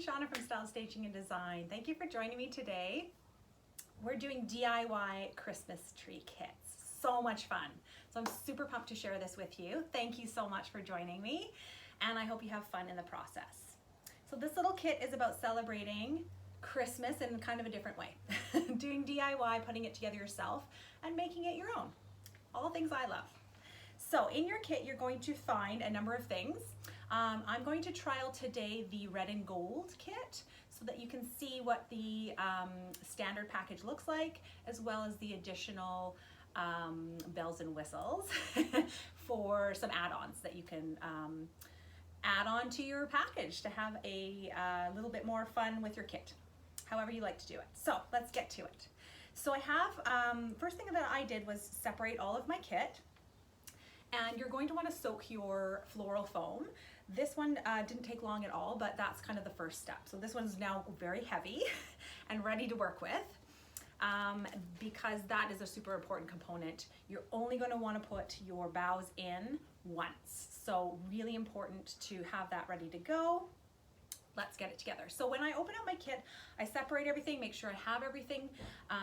Shauna from Style Staging and Design. Thank you for joining me today. We're doing DIY Christmas tree kits. So much fun. So I'm super pumped to share this with you. Thank you so much for joining me, and I hope you have fun in the process. So this little kit is about celebrating Christmas in kind of a different way. Doing DIY, putting it together yourself, and making it your own. All things I love. So in your kit, you're going to find a number of things. I'm going to trial today the red and gold kit so that you can see what the standard package looks like, as well as the additional bells and whistles for some add-ons that you can add on to your package to have a little bit more fun with your kit, however you like to do it. So let's get to it. So I have, first thing that I did was separate all of my kit, and you're going to want to soak your floral foam. This one didn't take long at all, but that's kind of the first step. So this one's now very heavy and ready to work with because that is a super important component. You're only going to want to put your bows in once. So really important to have that ready to go. Let's get it together. So when I open up my kit, I separate everything, make sure I have everything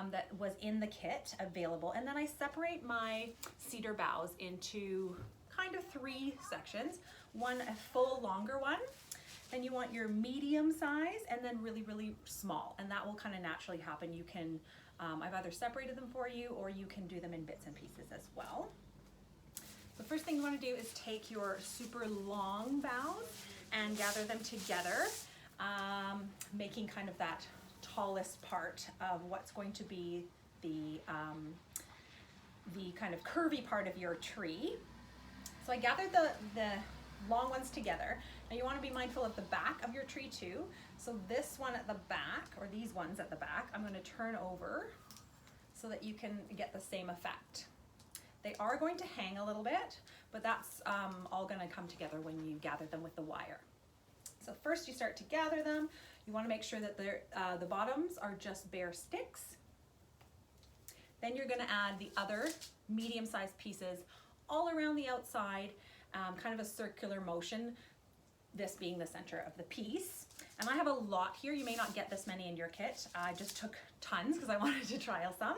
that was in the kit available. And then I separate my cedar boughs into kind of 3 sections. One, a full longer one. Then you want your medium size, and then really, really small. And that will kind of naturally happen. You can, I've either separated them for you, or you can do them in bits and pieces as well. The first thing you want to do is take your super long boughs and gather them together, making kind of that tallest part of what's going to be the kind of curvy part of your tree. So I gathered the long ones together. Now you want to be mindful of the back of your tree too. So this one at the back, or these ones at the back, I'm going to turn over so that you can get the same effect. They are going to hang a little bit, but that's all going to come together when you gather them with the wire. So first you start to gather them. You want to make sure that the bottoms are just bare sticks. Then you're going to add the other medium-sized pieces all around the outside, kind of a circular motion, this being the center of the piece. And I have a lot here. You may not get this many in your kit. I just took tons because I wanted to trial some.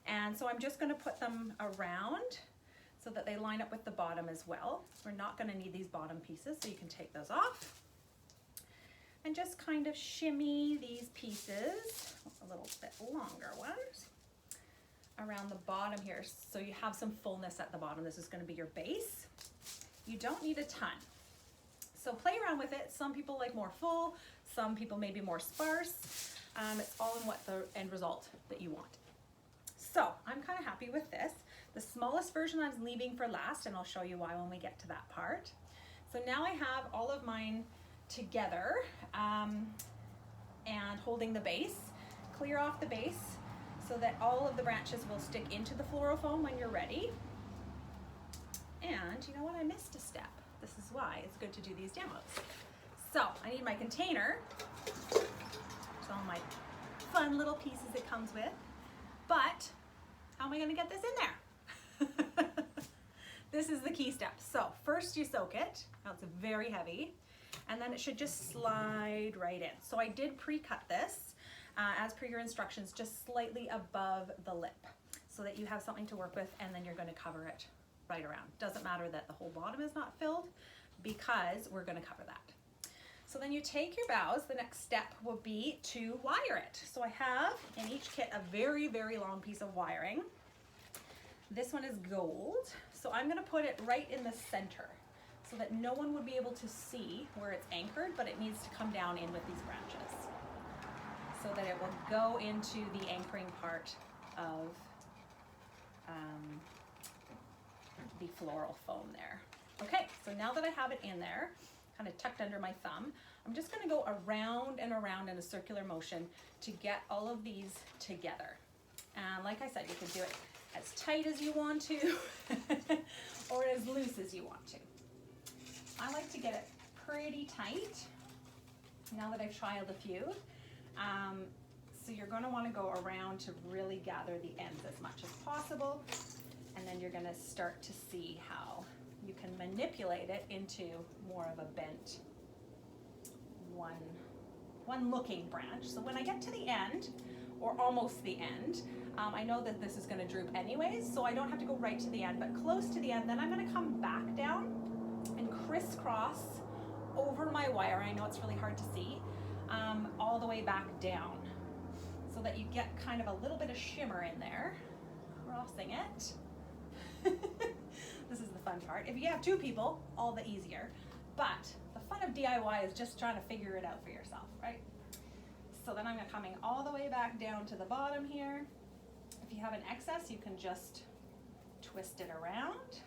And so I'm just going to put them around so that they line up with the bottom as well. We're not going to need these bottom pieces, so you can take those off. And just kind of shimmy these pieces, a little bit longer ones, around the bottom here, so you have some fullness at the bottom. This is going to be your base. You don't need a ton. So play around with it. Some people like more full, some people maybe more sparse. It's all in what the end result that you want. So I'm kind of happy with this. The smallest version I'm leaving for last, and I'll show you why when we get to that part. So now I have all of mine together and holding the base. Clear off the base so that all of the branches will stick into the floral foam when you're ready. And you know what? I missed a step. This is why it's good to do these demos. So I need my container. There's all my fun little pieces it comes with. But how am I going to get this in there? This is the key step. So first you soak it. Now it's very heavy. And then it should just slide right in. So I did pre-cut this as per your instructions, just slightly above the lip so that you have something to work with, and then you're going to cover it right around. Doesn't matter that the whole bottom is not filled because we're going to cover that. So then you take your bows. The next step will be to wire it. So I have in each kit a very, very long piece of wiring. This one is gold. So I'm going to put it right in the center so that no one would be able to see where it's anchored, but it needs to come down in with these branches so that it will go into the anchoring part of the floral foam there. Okay, so now that I have it in there, kind of tucked under my thumb, I'm just going to go around and around in a circular motion to get all of these together. And like I said, you can do it as tight as you want to or as loose as you want to. I like to get it pretty tight now that I've trialed a few. So you're going to want to go around to really gather the ends as much as possible, and then you're going to start to see how you can manipulate it into more of a bent one one looking branch. So when I get to the end, or almost the end, I know that this is gonna droop anyways, so I don't have to go right to the end, but close to the end, then I'm gonna come back down and crisscross over my wire. I know it's really hard to see, all the way back down, so that you get kind of a little bit of shimmer in there, crossing it. This is the fun part. If you have two people, all the easier. But the fun of DIY is just trying to figure it out for yourself, right? So then I'm coming all the way back down to the bottom here. If you have an excess, you can just twist it around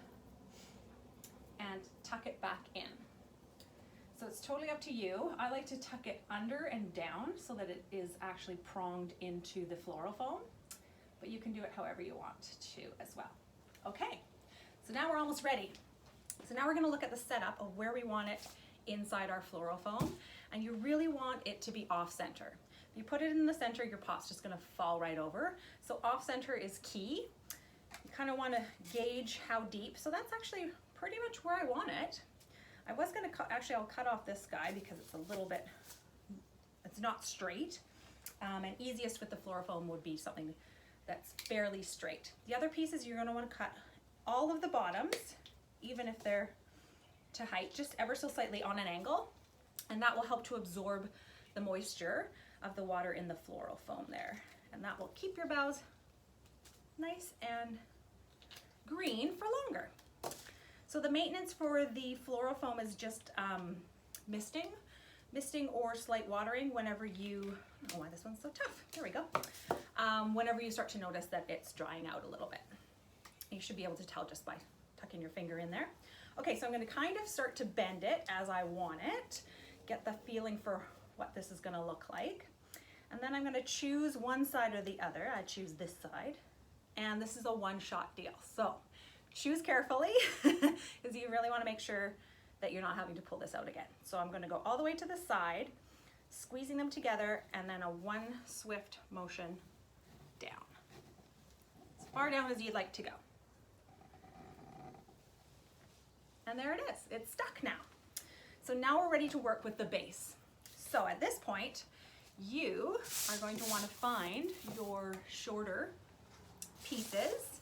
and tuck it back in. So it's totally up to you. I like to tuck it under and down so that it is actually pronged into the floral foam, but you can do it however you want to as well. Okay, so now we're almost ready. So now we're gonna look at the setup of where we want it inside our floral foam, and you really want it to be off center. If you put it in the center, your pot's just gonna fall right over. So off center is key. You kind of wanna gauge how deep. So that's actually pretty much where I want it. I was gonna actually I'll cut off this guy because it's a little bit, it's not straight. And easiest with the floral foam would be something that's fairly straight. The other pieces you're gonna wanna cut all of the bottoms, even if they're to height, just ever so slightly on an angle, and that will help to absorb the moisture of the water in the floral foam there. And that will keep your boughs nice and green for longer. So the maintenance for the floral foam is just misting or slight watering whenever you, oh why this one's so tough, there we go. Whenever you start to notice that it's drying out a little bit. You should be able to tell just by tucking your finger in there. Okay, so I'm gonna kind of start to bend it as I want it, get the feeling for what this is gonna look like. And then I'm gonna choose one side or the other. I choose this side, and this is a one-shot deal. So choose carefully, because you really wanna make sure that you're not having to pull this out again. So I'm gonna go all the way to the side, squeezing them together, and then a one swift motion down. As far down as you'd like to go. And there it is, it's stuck now. So now we're ready to work with the base. So at this point, you are going to want to find your shorter pieces,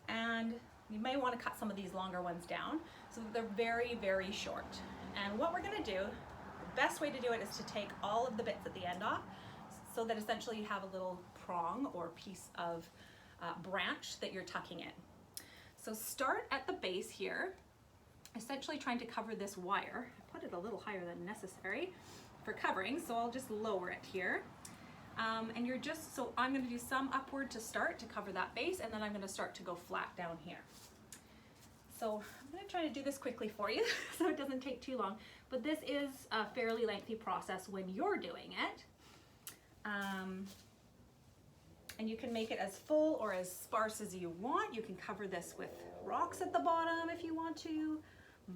and you may want to cut some of these longer ones down so that they're very, very short. And what we're going to do, the best way to do it is to take all of the bits at the end off so that essentially you have a little prong or piece of branch that you're tucking in. So start at the base here, essentially trying to cover this wire. I put it a little higher than necessary for covering, so I'll just lower it here. And you're just, so I'm gonna do some upward to start to cover that base, and then I'm gonna start to go flat down here. So I'm gonna try to do this quickly for you so it doesn't take too long, but this is a fairly lengthy process when you're doing it. And you can make it as full or as sparse as you want. You can cover this with rocks at the bottom if you want to,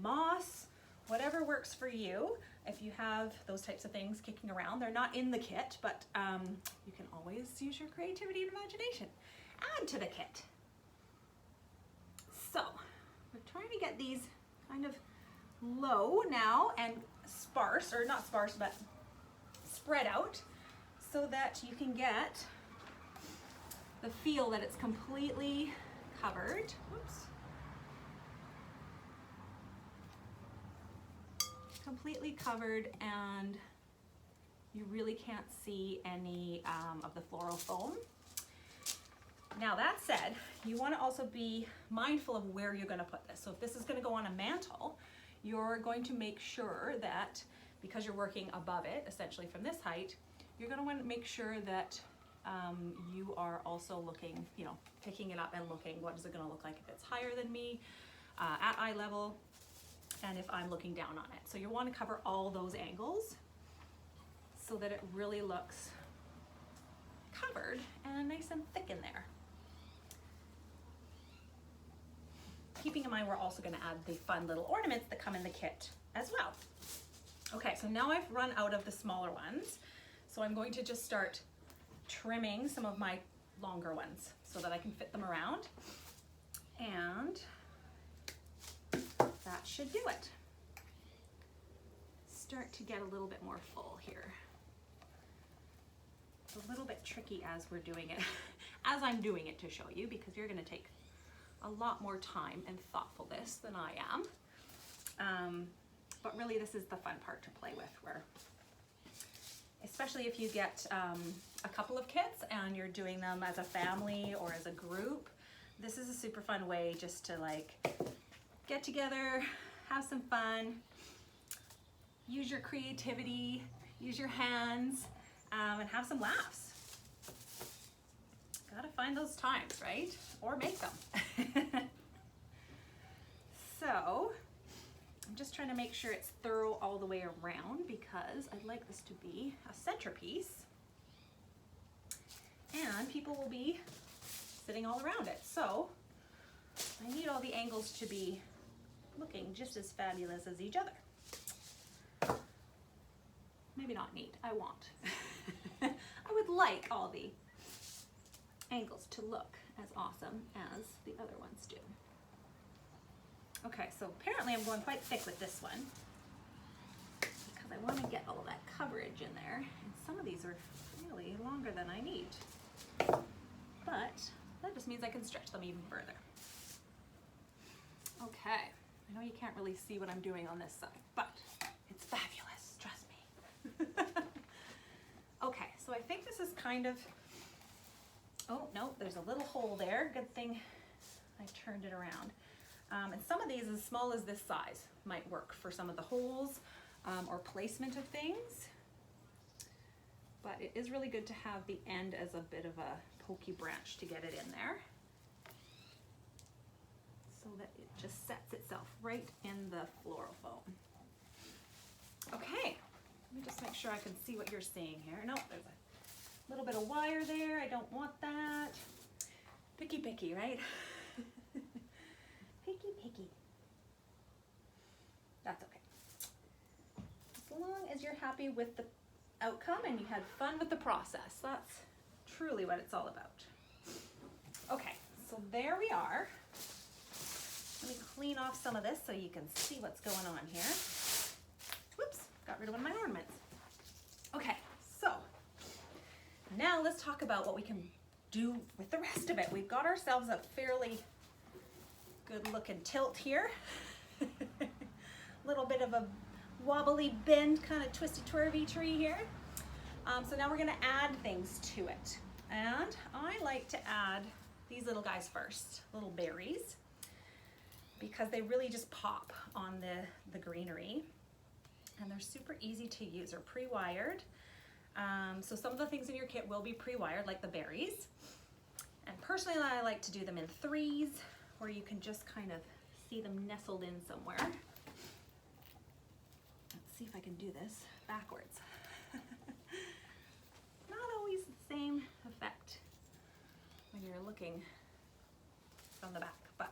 moss, whatever works for you. If you have those types of things kicking around, they're not in the kit, but you can always use your creativity and imagination. Add to the kit. So we're trying to get these kind of low now and sparse, or not sparse, but spread out so that you can get the feel that it's completely covered. Whoops. Completely covered, and you really can't see any of the floral foam. Now that said, you want to also be mindful of where you're going to put this. So if this is going to go on a mantle, you're going to make sure that, because you're working above it, essentially from this height, you're going to want to make sure that you are also looking, you know, picking it up and looking, what is it going to look like if it's higher than me, at eye level, and if I'm looking down on it. So you want to cover all those angles so that it really looks covered and nice and thick in there. Keeping in mind we're also going to add the fun little ornaments that come in the kit as well. Okay, so now I've run out of the smaller ones, so I'm going to just start trimming some of my longer ones so that I can fit them around, and that should do it. Start to get a little bit more full here. a little bit tricky as we're doing it, as I'm doing it to show you, because you're gonna take a lot more time and thoughtfulness than I am. But really this is the fun part to play with, where especially if you get a couple of kits and you're doing them as a family or as a group, this is a super fun way just to like get together, have some fun, use your creativity, use your hands, and have some laughs. Gotta find those times, right? Or make them. So, I'm just trying to make sure it's thorough all the way around, because I'd like this to be a centerpiece and people will be sitting all around it. So I need all the angles to be looking just as fabulous as each other. Maybe not neat, I want. I would like all the angles to look as awesome as the other ones do. Okay, so apparently I'm going quite thick with this one because I want to get all that coverage in there, and some of these are really longer than I need. But that just means I can stretch them even further. Okay, I know you can't really see what I'm doing on this side, but it's fabulous, trust me. Okay, so I think this is kind of, oh no, there's a little hole there. Good thing I turned it around. And some of these as small as this size might work for some of the holes or placement of things. But it is really good to have the end as a bit of a pokey branch to get it in there, so that it just sets itself right in the floral foam. Okay, let me just make sure I can see what you're seeing here. No, there's a little bit of wire there. I don't want that. Picky, picky, right? Picky, picky. That's okay. As long as you're happy with the outcome and you had fun with the process, that's truly what it's all about. Okay, so there we are. Let me clean off some of this so you can see what's going on here. Whoops, got rid of one of my ornaments. Okay, so now let's talk about what we can do with the rest of it. We've got ourselves a fairly good looking tilt here. Little bit of a wobbly bend, kind of twisty twirly tree here. So now we're gonna add things to it. And I like to add these little guys first, little berries, because they really just pop on the greenery. And they're super easy to use. They're pre-wired. So some of the things in your kit will be pre-wired, like the berries. And personally, I like to do them in threes, where you can just kind of see them nestled in somewhere. Let's see if I can do this backwards. Not always the same effect when you're looking from the back, but.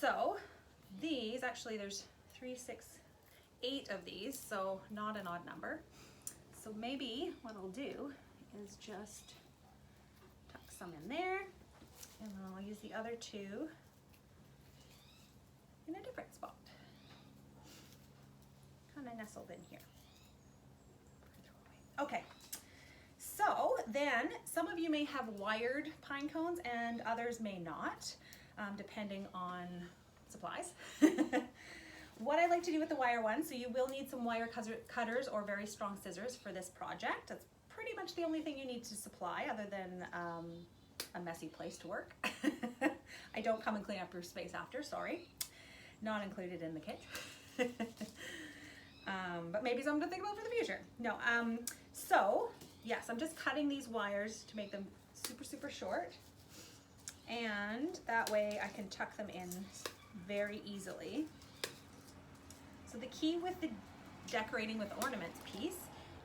So these, actually there's 3, 6, 8 of these, so not an odd number. So maybe what I'll do is just tuck some in there, and then I'll use the other 2 in a different spot. Kind of nestled in here. Okay, so then some of you may have wired pine cones and others may not, depending on supplies. What I like to do with the wire one, so you will need some wire cutters or very strong scissors for this project. That's pretty much the only thing you need to supply, other than a messy place to work. I don't come and clean up your space after, sorry. Not included in the kit. But maybe something to think about for the future. No, so yes, I'm just cutting these wires to make them super, super short. And that way I can tuck them in very easily. So the key with the decorating with ornaments piece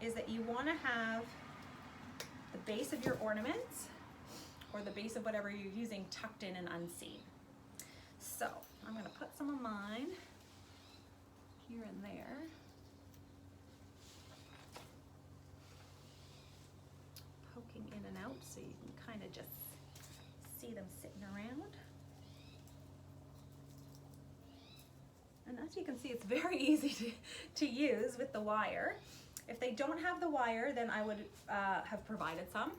is that you want to have the base of your ornaments, or the base of whatever you're using, tucked in and unseen. So I'm going to put some of mine here and there. Poking in and out so you can kind of just see them sitting around. And as you can see, it's very easy to use with the wire. If they don't have the wire, then I would have provided some.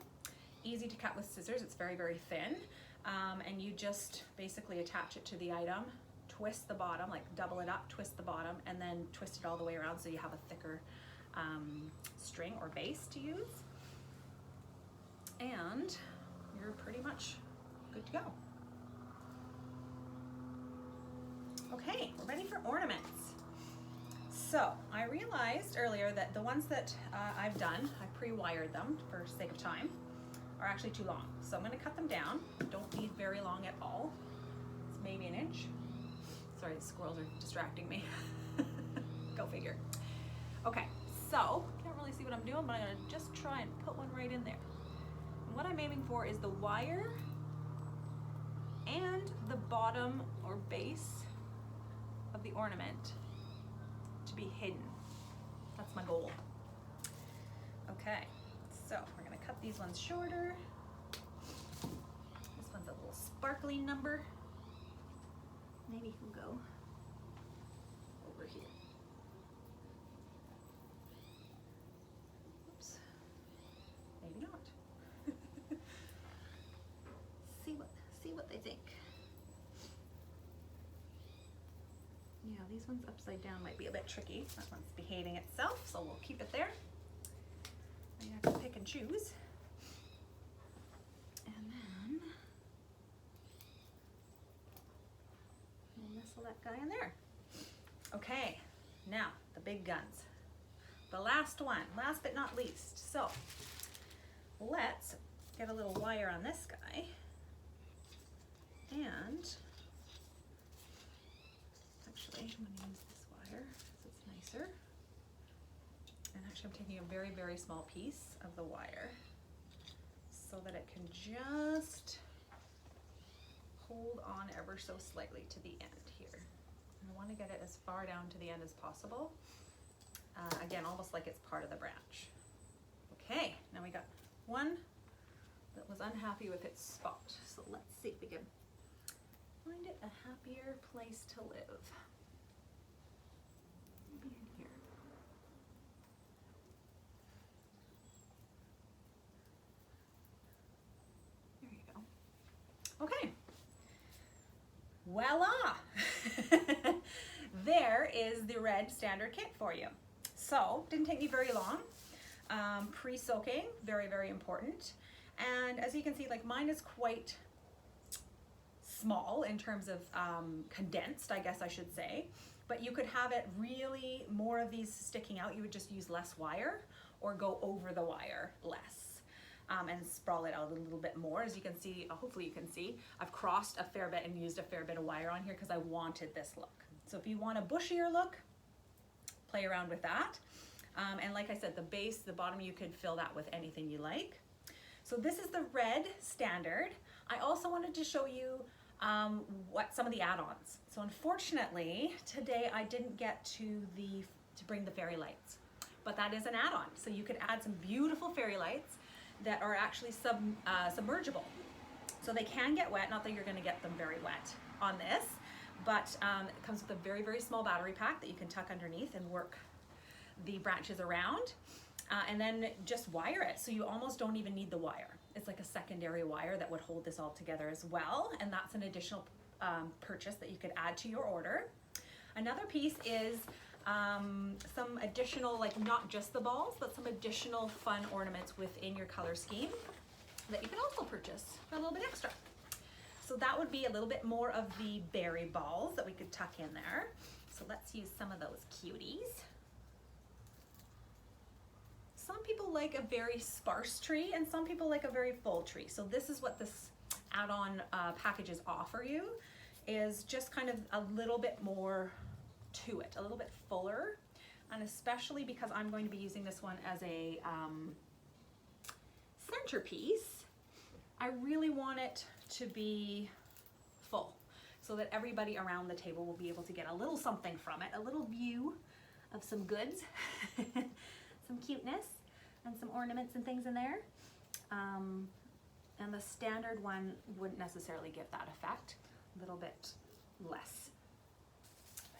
Easy to cut with scissors, it's very, very thin. And you just basically attach it to the item, twist the bottom, like double it up, twist the bottom, and then twist it all the way around so you have a thicker string or base to use. And you're pretty much good to go. Okay, we're ready for ornaments. So I realized earlier that the ones that I've done, I pre-wired them for sake of time, are actually too long. So I'm going to cut them down. Don't need very long at all. It's maybe an inch. Sorry, the squirrels are distracting me. Go figure. Okay, so can't really see what I'm doing, but I'm going to just try and put one right in there. And what I'm aiming for is the wire and the bottom or base of the ornament to be hidden. That's my goal. Okay, so we're gonna cut these ones shorter. This one's a little sparkly number. Maybe he'll go over here. Oops, maybe not. see what they think. Yeah, these ones upside down might be a bit tricky. That one's behaving itself, so we'll keep it there. You have to pick and choose. And then we'll nestle that guy in there. Okay, now the big guns. The last one, last but not least. So let's get a little wire on this guy. And actually, I'm going to use this wire because it's nicer. And actually, I'm taking a very, very small piece of the wire so that it can just hold on ever so slightly to the end here. And I want to get it as far down to the end as possible. Again, almost like it's part of the branch. Okay, now we got one that was unhappy with its spot. So let's see if we can find it a happier place to live. Maybe in here. There you go. Okay. Voila! There is the red standard kit for you. So, didn't take me very long. Pre-soaking, very, very important. And as you can see, like mine is quite small in terms of condensed, I guess I should say. But you could have it really more of these sticking out. You would just use less wire or go over the wire less and sprawl it out a little bit more. As you can see, hopefully you can see, I've crossed a fair bit and used a fair bit of wire on here because I wanted this look. So if you want a bushier look, play around with that. And like I said, the base, the bottom, you could fill that with anything you like. So this is the red standard. I also wanted to show you what some of the add-ons. So unfortunately, today I didn't get to bring the fairy lights, but that is an add-on. So you could add some beautiful fairy lights that are actually submergible. So they can get wet, not that you're gonna get them very wet on this, but it comes with a very, very small battery pack that you can tuck underneath and work the branches around. And then just wire it, so you almost don't even need the wire. It's like a secondary wire that would hold this all together as well, and that's an additional purchase that you could add to your order. Another piece is some additional, like not just the balls, but some additional fun ornaments within your color scheme that you can also purchase for a little bit extra. So that would be a little bit more of the berry balls that we could tuck in there. So let's use some of those cuties. Some people like a very sparse tree and some people like a very full tree. So this is what this add-on packages offer you, is just kind of a little bit more to it, a little bit fuller. And especially because I'm going to be using this one as a centerpiece, I really want it to be full so that everybody around the table will be able to get a little something from it, a little view of some goods. Some cuteness and some ornaments and things in there. And the standard one wouldn't necessarily give that effect. A little bit less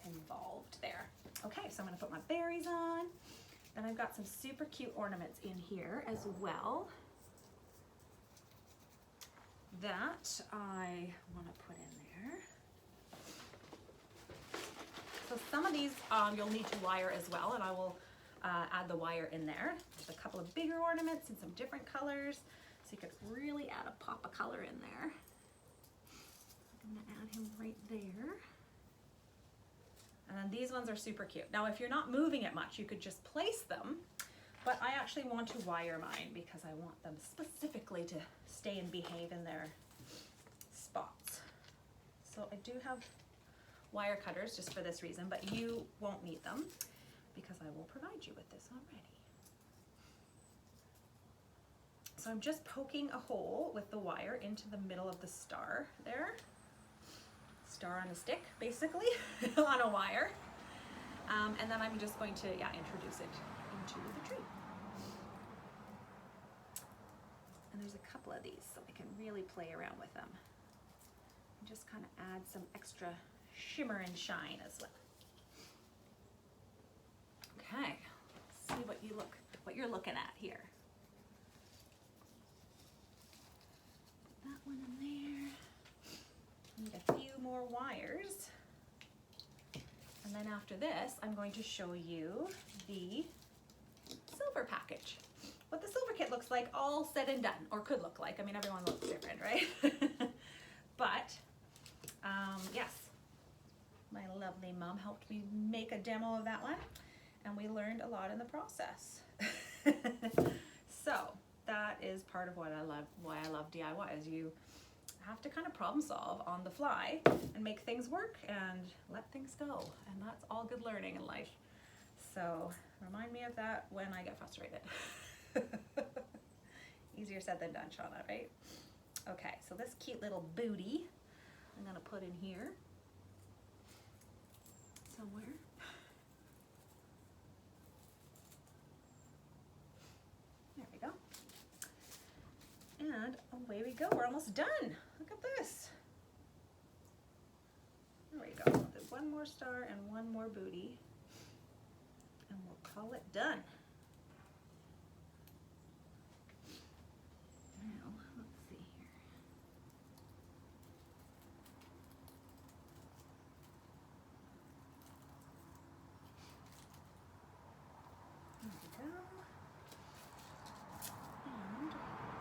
involved there. Okay, so I'm gonna put my berries on. Then I've got some super cute ornaments in here as well that I want to put in there. So some of these you'll need to wire as well, and I will add the wire in there. There's a couple of bigger ornaments in some different colors, so you could really add a pop of color in there. I'm going to add him right there. And then these ones are super cute. Now, if you're not moving it much, you could just place them, but I actually want to wire mine because I want them specifically to stay and behave in their spots. So I do have wire cutters just for this reason, but you won't need them because I will provide you with this already. So I'm just poking a hole with the wire into the middle of the star there. Star on a stick, basically, on a wire. And then I'm just going to, introduce it into the tree. And there's a couple of these, so I can really play around with them. And just kind of add some extra shimmer and shine as well. Okay, let's see what you're looking at here. Put that one in there. Need a few more wires. And then after this, I'm going to show you the silver package. What the silver kit looks like all said and done, or could look like. I mean, everyone looks different, right? But, yes, my lovely mom helped me make a demo of that one, and we learned a lot in the process. So that is part of why I love DIY, is you have to kind of problem solve on the fly and make things work and let things go, and that's all good learning in life. So remind me of that when I get frustrated. Easier said than done, Shauna, right? Okay, so this cute little booty I'm gonna put in here somewhere. There we go. And away we go. We're almost done. Look at this. There we go. Do one more star and one more booty, and we'll call it done. Now, let's see here. There we go. And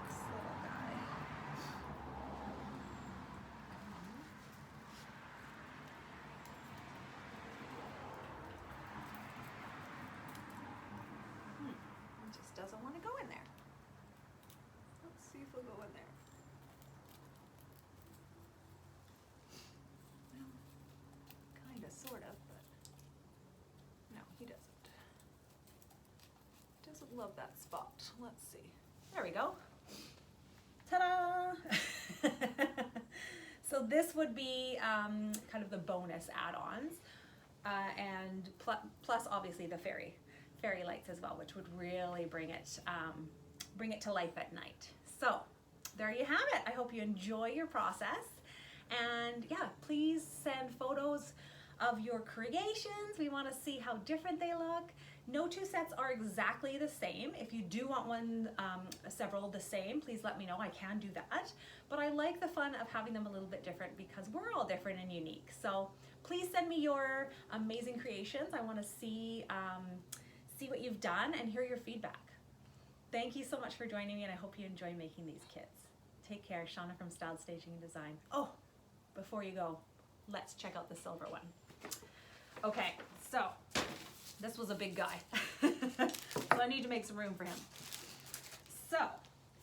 this little guy. It just doesn't want to go in there. Let's see if we'll go in there. Well, kind of, sort of, but no, he doesn't. Doesn't love that spot. Let's see. There we go. Ta-da! So this would be kind of the bonus add-ons, and plus obviously the fairy lights as well, which would really bring it to life at night. So there you have it. I hope you enjoy your process, and yeah, please send photos of your creations. We want to see how different they look. No two sets are exactly the same. If you do want several the same, please let me know. I can do that. But I like the fun of having them a little bit different because we're all different and unique. So please send me your amazing creations. I want to see what you've done and hear your feedback. Thank you so much for joining me, and I hope you enjoy making these kits. Take care. Shauna from Styled Staging and Design. Oh, before you go, let's check out the silver one. Okay, so this was a big guy. So I need to make some room for him. So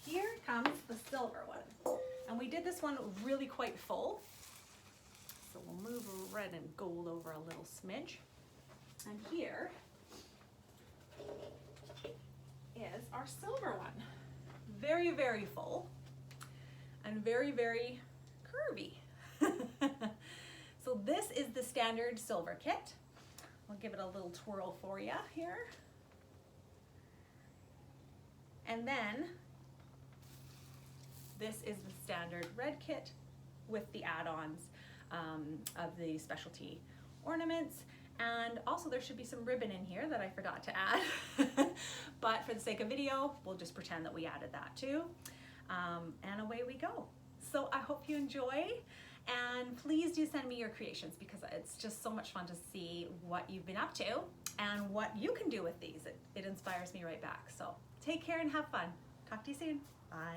here comes the silver one. And we did this one really quite full. So we'll move red and gold over a little smidge. And here is our silver one. Very, very full and very, very curvy. So this is the standard silver kit. I'll give it a little twirl for you here. And then this is the standard red kit with the add-ons of the specialty ornaments. And also there should be some ribbon in here that I forgot to add. But for the sake of video, we'll just pretend that we added that too. And away we go. So I hope you enjoy, and please do send me your creations because it's just so much fun to see what you've been up to and what you can do with these. It inspires me right back. So take care and have fun. Talk to you soon. Bye.